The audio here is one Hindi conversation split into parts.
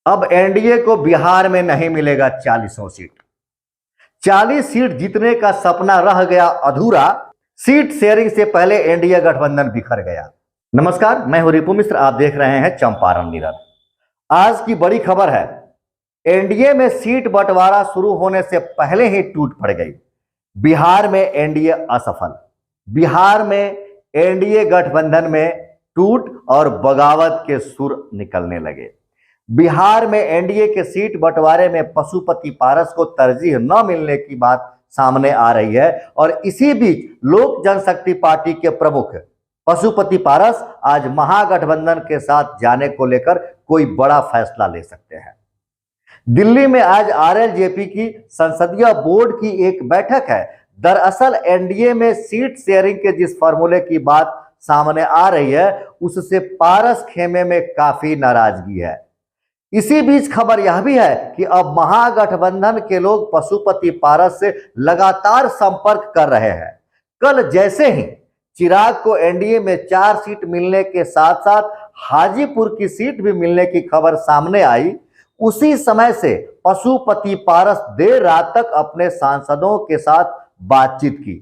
अब एनडीए को बिहार में नहीं मिलेगा 40 सीट। 40 सीट जीतने का सपना रह गया अधूरा। सीट शेयरिंग से पहले एनडीए गठबंधन बिखर गया। नमस्कार, मैं हूं रिपु मिश्र, आप देख रहे हैं चंपारण मिरर। आज की बड़ी खबर है, एनडीए में सीट बंटवारा शुरू होने से पहले ही टूट पड़ गई। बिहार में एनडीए असफल। बिहार में एनडीए गठबंधन में टूट और बगावत के सुर निकलने लगे। बिहार में एनडीए के सीट बंटवारे में पशुपति पारस को तरजीह न मिलने की बात सामने आ रही है और इसी बीच लोक जनशक्ति पार्टी के प्रमुख पशुपति पारस आज महागठबंधन के साथ जाने को लेकर कोई बड़ा फैसला ले सकते हैं। दिल्ली में आज आरएलजेपी की संसदीय बोर्ड की एक बैठक है। दरअसल एनडीए में सीट शेयरिंग के जिस फॉर्मूले की बात सामने आ रही है, उससे पारस खेमे में काफी नाराजगी है। इसी बीच खबर यह भी है कि अब महागठबंधन के लोग पशुपति पारस से लगातार संपर्क कर रहे हैं। कल जैसे ही चिराग को एनडीए में 4 सीट मिलने के साथ साथ हाजीपुर की सीट भी मिलने की खबर सामने आई, उसी समय से पशुपति पारस देर रात तक अपने सांसदों के साथ बातचीत की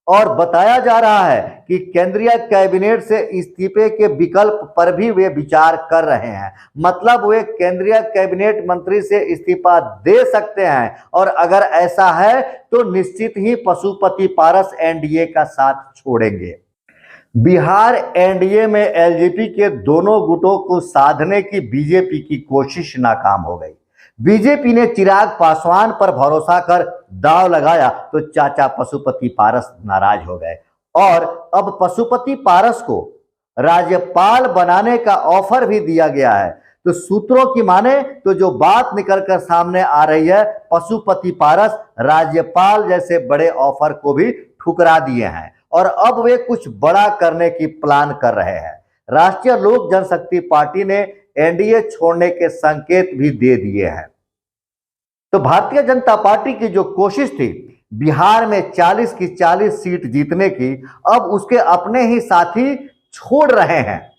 और बताया जा रहा है कि केंद्रीय कैबिनेट से इस्तीफे के विकल्प पर भी वे विचार कर रहे हैं। मतलब वे केंद्रीय कैबिनेट मंत्री से इस्तीफा दे सकते हैं और अगर ऐसा है तो निश्चित ही पशुपति पारस एनडीए का साथ छोड़ेंगे। बिहार एनडीए में एलजेपी के दोनों गुटों को साधने की बीजेपी की कोशिश नाकाम हो गई। बीजेपी ने चिराग पासवान पर भरोसा कर दांव लगाया तो चाचा पशुपति पारस नाराज हो गए और अब पशुपति पारस को राज्यपाल बनाने का ऑफर भी दिया गया है। तो सूत्रों की माने तो जो बात निकलकर सामने आ रही है, पशुपति पारस राज्यपाल जैसे बड़े ऑफर को भी ठुकरा दिए हैं और अब वे कुछ बड़ा करने की प्लान कर रहे हैं। राष्ट्रीय लोक जनशक्ति पार्टी ने एनडीए छोड़ने के संकेत भी दे दिए हैं। तो भारतीय जनता पार्टी की जो कोशिश थी बिहार में 40 की 40 सीट जीतने की, अब उसके अपने ही साथी छोड़ रहे हैं।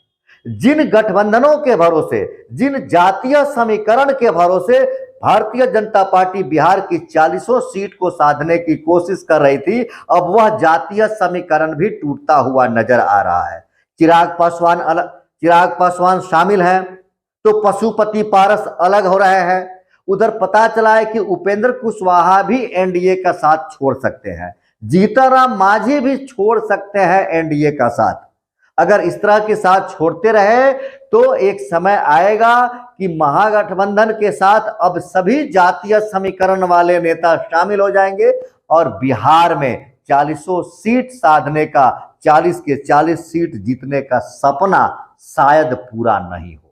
जिन गठबंधनों के भरोसे, जिन जातीय समीकरण के भरोसे भारतीय जनता पार्टी बिहार की 40 सीट को साधने की कोशिश कर रही थी, अब वह जातीय समीकरण भी टूटता हुआ नजर आ रहा है। चिराग पासवान शामिल हैं तो पशुपति पारस अलग हो रहे हैं। उधर पता चला है कि उपेंद्र कुशवाहा भी एनडीए का साथ छोड़ सकते हैं। जीतनराम मांझी भी छोड़ सकते हैं एनडीए का साथ। अगर इस तरह के साथ छोड़ते रहे तो एक समय आएगा कि महागठबंधन के साथ अब सभी जातीय समीकरण वाले नेता शामिल हो जाएंगे और बिहार में 40 सीट साधने का, 40 के 40 सीट जीतने का सपना शायद पूरा नहीं हो।